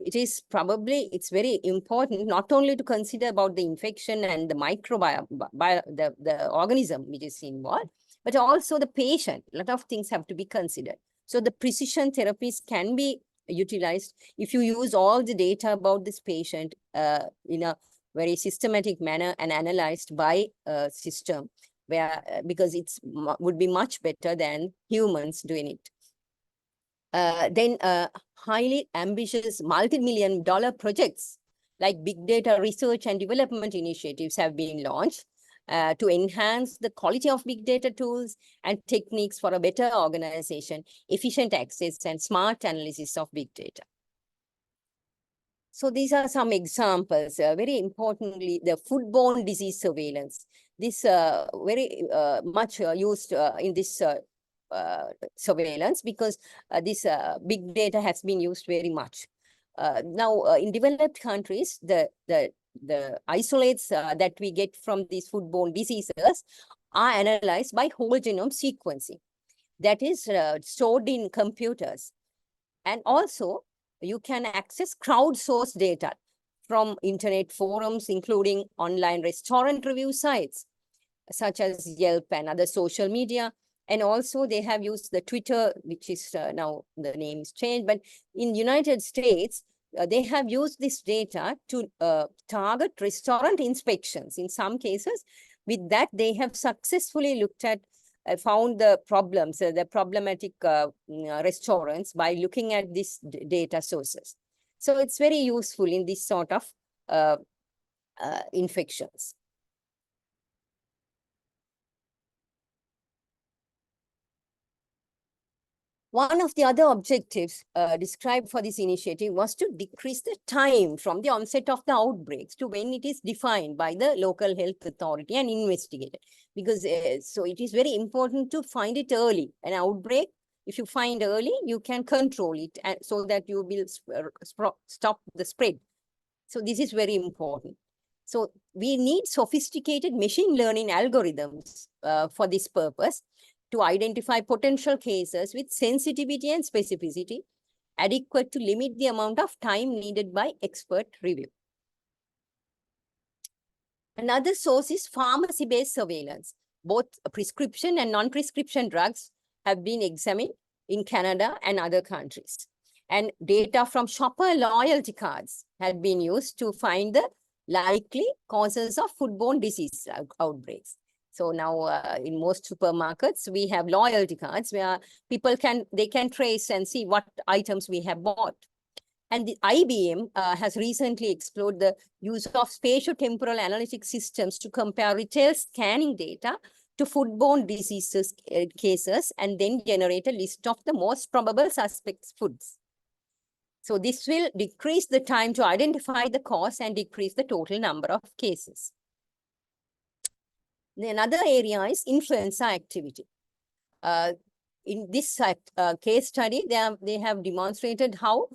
it's very important not only to consider about the infection and the microbiome, the organism which is involved, but also the patient. A lot of things have to be considered. So the precision therapies can be utilized if you use all the data about this patient in a very systematic manner and analyzed by a system where, because it's would be much better than humans doing it. Then highly ambitious multi-million-dollar projects like big data research and development initiatives have been launched to enhance the quality of big data tools and techniques for a better organization, efficient access, and smart analysis of big data. So these are some examples. Very importantly, the foodborne disease surveillance. This very much used in this surveillance because this big data has been used very much. Now, in developed countries, the isolates that we get from these foodborne diseases are analyzed by whole genome sequencing that is stored in computers. And also, you can access crowdsourced data from internet forums, including online restaurant review sites, such as Yelp and other social media. And also they have used the Twitter, which is now the name is changed, but in United States, they have used this data to target restaurant inspections. In some cases, with that, they have successfully looked at, found the problems, the problematic restaurants by looking at these data sources. So it's very useful in this sort of infections. One of the other objectives described for this initiative was to decrease the time from the onset of the outbreaks to when it is defined by the local health authority and investigated. Because so it is very important to find it early. An outbreak, if you find early, you can control it so that you will stop the spread. So this is very important. So we need sophisticated machine learning algorithms for this purpose, to identify potential cases with sensitivity and specificity adequate to limit the amount of time needed by expert review. Another source is pharmacy-based surveillance. Both prescription and non-prescription drugs have been examined in Canada and other countries. And data from shopper loyalty cards had been used to find the likely causes of foodborne disease outbreaks. So now in most supermarkets, we have loyalty cards where people can trace and see what items we have bought. And the IBM has recently explored the use of spatiotemporal analytic systems to compare retail scanning data to foodborne diseases cases and then generate a list of the most probable suspects foods. So this will decrease the time to identify the cause and decrease the total number of cases. Another area is influenza activity. In this case study, they have demonstrated how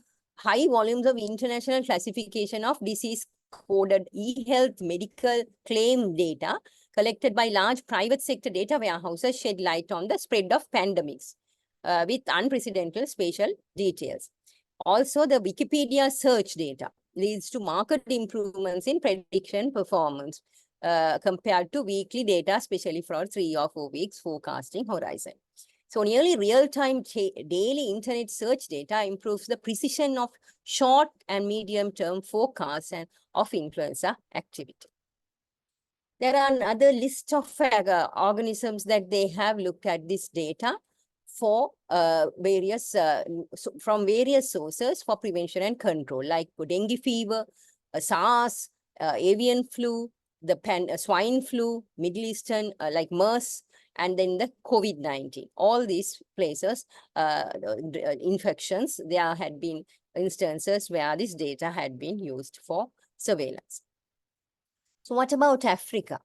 high volumes of international classification of disease-coded e-health medical claim data collected by large private sector data warehouses shed light on the spread of pandemics with unprecedented spatial details. Also, the Wikipedia search data leads to marked improvements in prediction performance compared to weekly data, especially for 3 or 4 weeks forecasting horizon. So nearly real-time daily internet search data improves the precision of short and medium-term forecasts and of influenza activity. There are another list of organisms that they have looked at this data for from various sources for prevention and control, like dengue fever, SARS, avian flu, the swine flu, Middle Eastern, like MERS, and then the COVID-19. All these places, infections, there had been instances where this data had been used for surveillance. So what about Africa?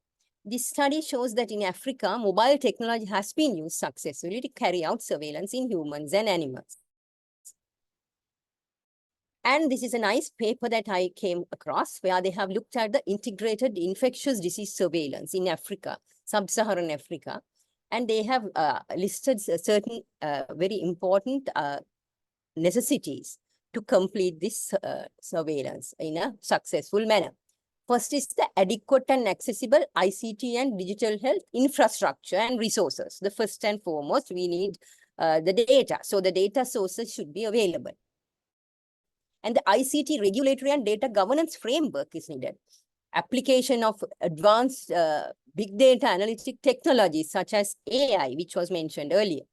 This study shows that in Africa, mobile technology has been used successfully to carry out surveillance in humans and animals. And this is a nice paper that I came across where they have looked at the integrated infectious disease surveillance in Africa, sub-Saharan Africa. And they have listed certain very important necessities to complete this surveillance in a successful manner. First is the adequate and accessible ICT and digital health infrastructure and resources. The first and foremost, we need the data. So the data sources should be available. And the ICT regulatory and data governance framework is needed. Application of advanced big data analytic technologies such as AI, which was mentioned earlier,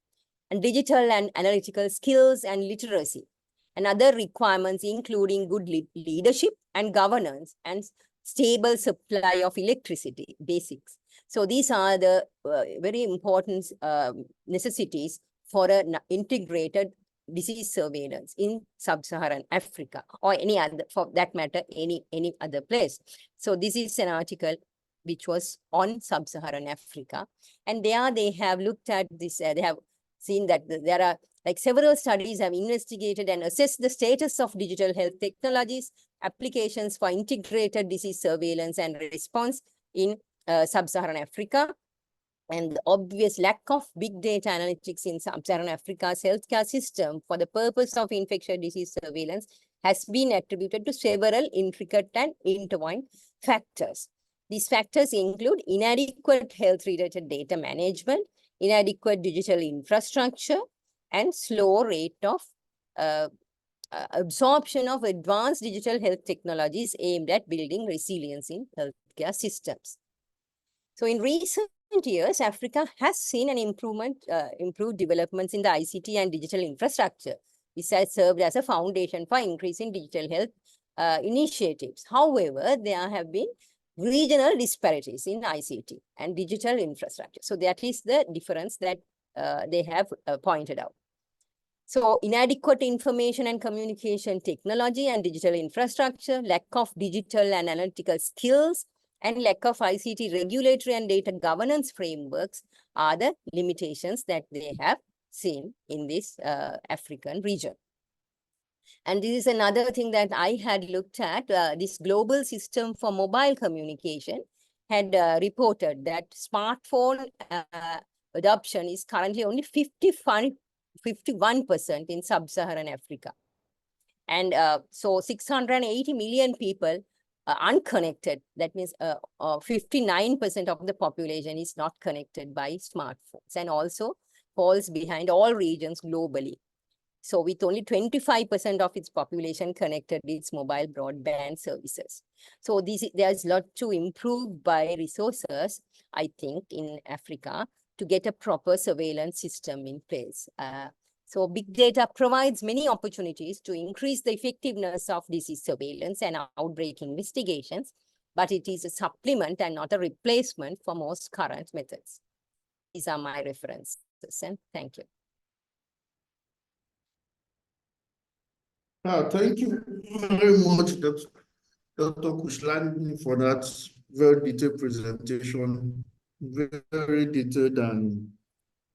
and digital and analytical skills and literacy, and other requirements including good leadership and governance and stable supply of electricity, basics. So these are the very important necessities for an integrated disease surveillance in sub-Saharan Africa, or any other, for that matter, any other place. So this is an article which was on sub-Saharan Africa. And there they have looked at this, they have seen that there are like several studies have investigated and assessed the status of digital health technologies, applications for integrated disease surveillance and response in sub-Saharan Africa. And the obvious lack of big data analytics in sub-Saharan Africa's healthcare system for the purpose of infectious disease surveillance has been attributed to several intricate and intertwined factors. These factors include inadequate health-related data management, inadequate digital infrastructure, and slow rate of absorption of advanced digital health technologies aimed at building resilience in healthcare systems. So in recent years, Africa has seen an improved developments in the ICT and digital infrastructure. This has served as a foundation for increasing digital health initiatives. However, there have been regional disparities in ICT and digital infrastructure. So that is the difference that they have pointed out. So inadequate information and communication technology and digital infrastructure, lack of digital and analytical skills, and lack of ICT regulatory and data governance frameworks are the limitations that they have seen in this African region. And this is another thing that I had looked at. This global system for mobile communication had reported that smartphone adoption is currently only 51% in sub-Saharan Africa. And so 680 million people unconnected. That means 59% of the population is not connected by smartphones, and also falls behind all regions globally. So with only 25% of its population connected with its mobile broadband services. So there's a lot to improve by resources, I think, in Africa to get a proper surveillance system in place. So big data provides many opportunities to increase the effectiveness of disease surveillance and outbreak investigations, but it is a supplement and not a replacement for most current methods. These are my references, and thank you. Thank you very much, Dr. Kushlani, for that very detailed presentation, very detailed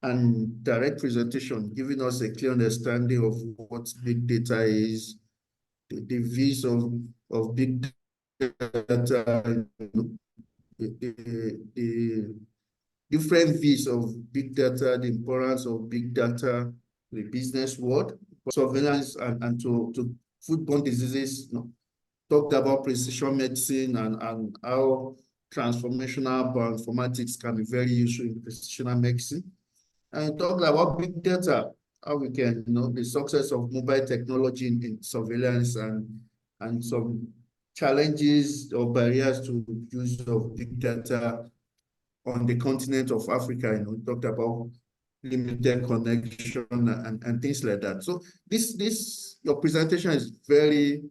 and direct presentation, giving us a clear understanding of what big data is the views of big data, the different views of big data, the importance of big data, the business world, surveillance, and to foodborne diseases. Talked about precision medicine and how transformational bioinformatics can be very useful in precision medicine. And talked about big data, how we can, the success of mobile technology in surveillance and some challenges or barriers to use of big data on the continent of Africa. Talked about limited connection and things like that. So your presentation is very,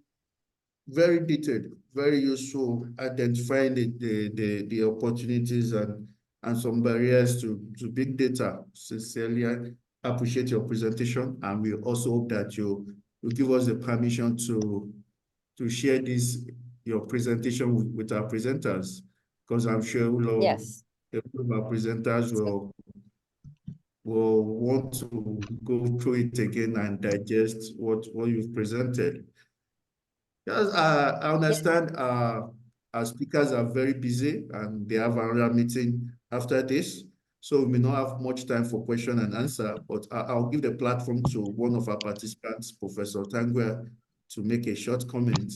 very detailed, very useful, identifying the opportunities and some barriers to big data. Sincerely appreciate your presentation, and we also hope that you give us the permission to share your presentation with our presenters, because I'm sure Yes. our presenters will want to go through it again and digest what you've presented. Yes, I understand our speakers are very busy and they have another meeting after this. So we may not have much time for question and answer, but I'll give the platform to one of our participants, Professor Tangwa, to make a short comment.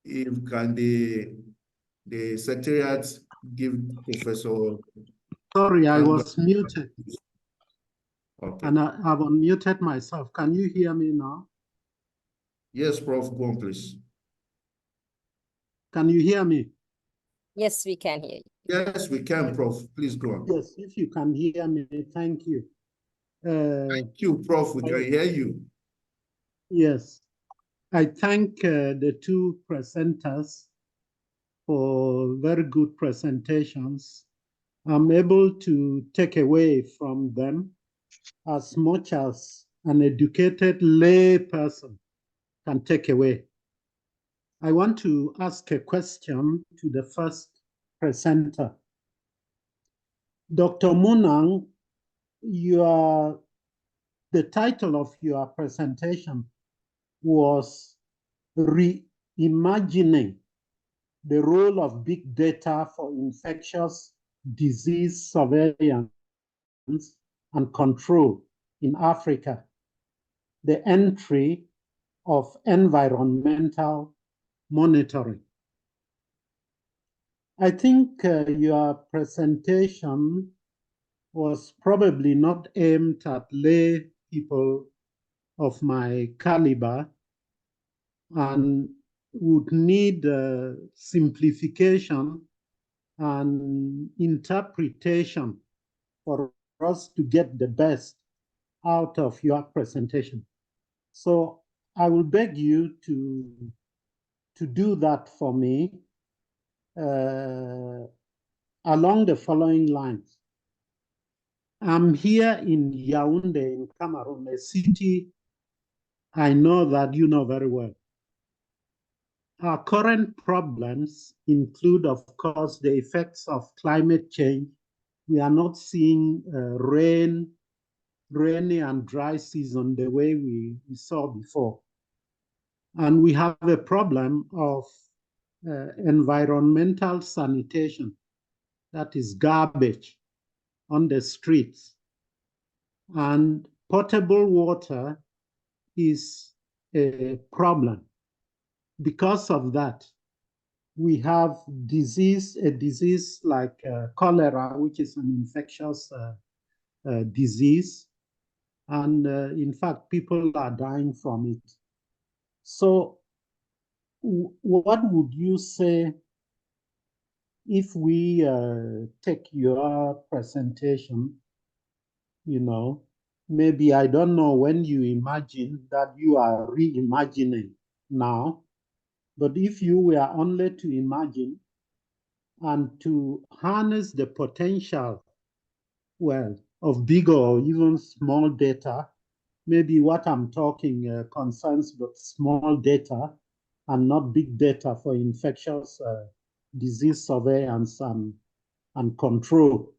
If can the secretariat give Professor Sorry, I Tangwa. was muted. Okay. And I've unmuted myself. Can you hear me now? Yes, Prof, go on, please. Can you hear me? Yes, we can hear you. Yes, we can, Prof. Please go on. Yes, if you can hear me, thank you. Thank you, Prof. We can hear you. Yes, I thank the two presenters for very good presentations. I'm able to take away from them as much as an educated lay person can take away. I want to ask a question to the first presenter. Dr. Munang, the title of your presentation was Reimagining the Role of Big Data for Infectious Disease Surveillance and Control in Africa, the Entry of Environmental Monitoring. I think your presentation was probably not aimed at lay people of my caliber and would need simplification and interpretation for us to get the best out of your presentation. So I will beg you to do that for me along the following lines. I'm here in Yaoundé in Cameroon, a city I know that you know very well. Our current problems include, of course, the effects of climate change. We are not seeing rainy and dry season the way we saw before. And we have a problem of environmental sanitation, that is garbage on the streets. And potable water is a problem. Because of that, we have a disease like cholera, which is an infectious disease. And in fact, people are dying from it. So what would you say if we take your presentation, maybe, I don't know when you imagine that you are reimagining now, but if you were only to imagine and to harness the potential, of big or even small data, maybe what I'm talking concerns but small data and not big data for infectious disease surveillance and control.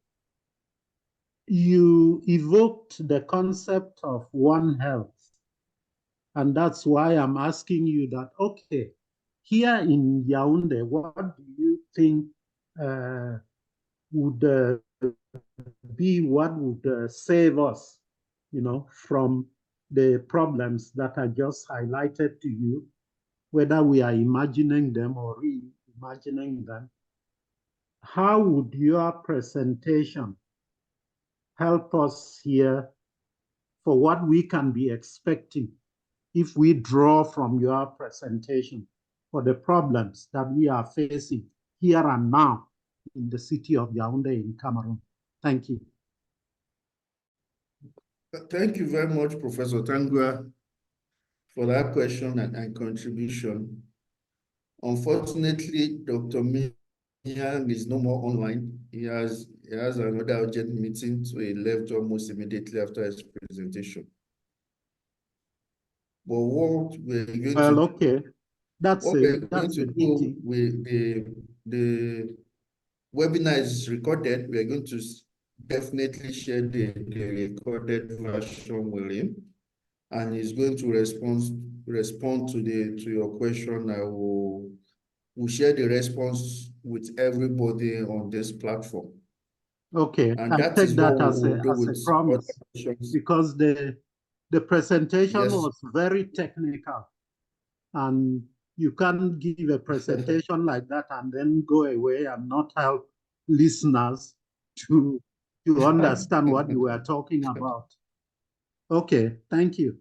You evoked the concept of One Health, And that's why I'm asking you that, okay, here in Yaoundé, what do you think would be what would save us, from the problems that I just highlighted to you, whether we are imagining them or reimagining them? How would your presentation help us here for what we can be expecting if we draw from your presentation for the problems that we are facing here and now in the city of Yaoundé in Cameroon? Thank you. Thank you very much, Professor Tangua, for that question and contribution. Unfortunately, Dr. Mian is no more online. He has another urgent meeting, so he left almost immediately after his presentation. But what we're going to okay, that's a pity. The webinar is recorded. We are going to definitely share the recorded version with him, and he's going to respond to your question. I will share the response with everybody on this platform. Okay, And I that take is that what as we'll do a with promise, because the presentation Yes. was very technical, and you can't give a presentation like that and then go away and not help listeners to understand what you were talking about. Okay, thank you.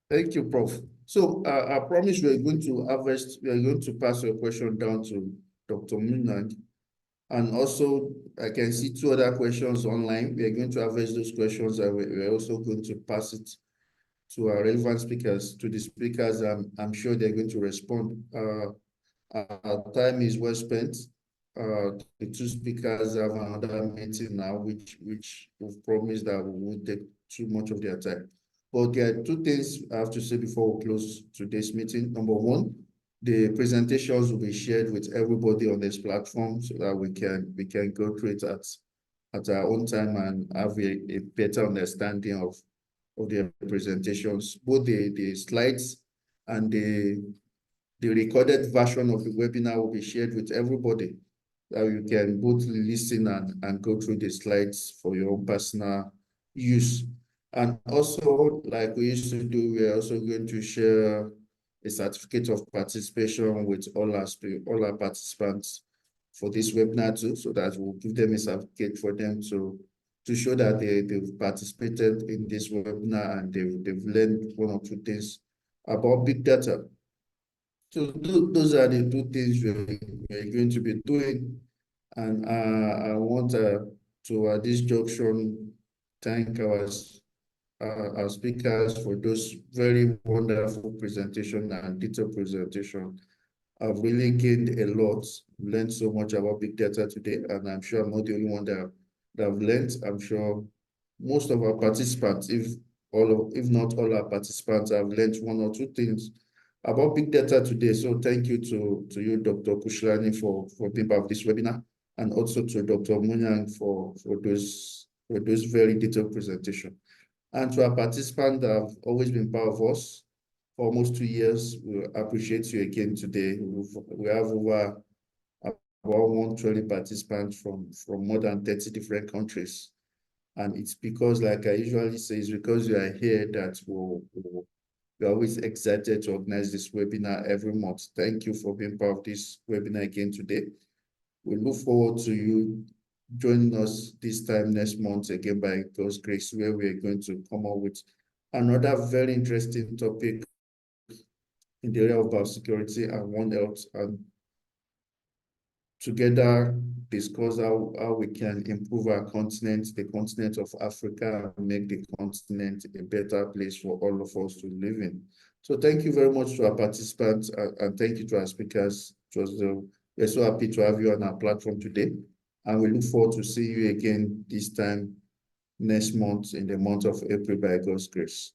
Thank you, Prof. So I promise we are going to pass your question down to Dr. Munang. And also, I can see two other questions online. We are going to harvest those questions, and we're also going to pass it to our relevant speakers, to the speakers. I'm sure they're going to respond. Our time is well spent. The two speakers have another meeting now, which we've promised that we won't take too much of their time. But there are two things I have to say before we close today's meeting. Number one, the presentations will be shared with everybody on this platform so that we can go through it at our own time and have a better understanding of the presentations. Both the slides and the recorded version of the webinar will be shared with everybody, that you can both listen and go through the slides for your own personal use. And also, like we used to do, we're also going to share a certificate of participation with all our participants for this webinar too, so that we'll give them a certificate for them to show that they've participated in this webinar and they've learned one or two things about big data. So those are the two things we're going to be doing. And I want to, at this junction, thank our speakers for those very wonderful presentation and detailed presentation. I've really gained a lot, learned so much about big data today, and I'm sure I'm not the only one that have learned. I'm sure most of our participants, if not all our participants, have learned one or two things about big data today. So thank you to you, Dr. Kushlani, for being part of this webinar, and also to Dr. Munyang for those very detailed presentation. And to our participants that have always been part of us for almost 2 years, we appreciate you again today. We have over about 120 participants from more than 30 different countries. And it's because, like I usually say, it's because you are here that we're always excited to organize this webinar every month. Thank you for being part of this webinar again today. We look forward to you joining us this time next month again by God's grace, where we're going to come up with another very interesting topic in the area of biosecurity and One Health, and together discuss how we can improve our continent, the continent of Africa, and make the continent a better place for all of us to live in. So thank you very much to our participants, and thank you to our speakers. We're so happy to have you on our platform today, and we look forward to see you again this time next month, in the month of April, by God's grace.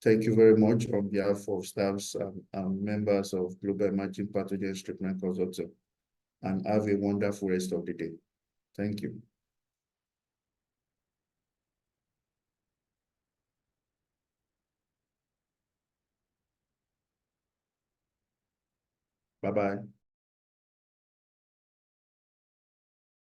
Thank you very much on behalf of staffs and members of Global Emerging Pathogens Treatment Consortium, and have a wonderful rest of the day. Thank you. Bye-bye.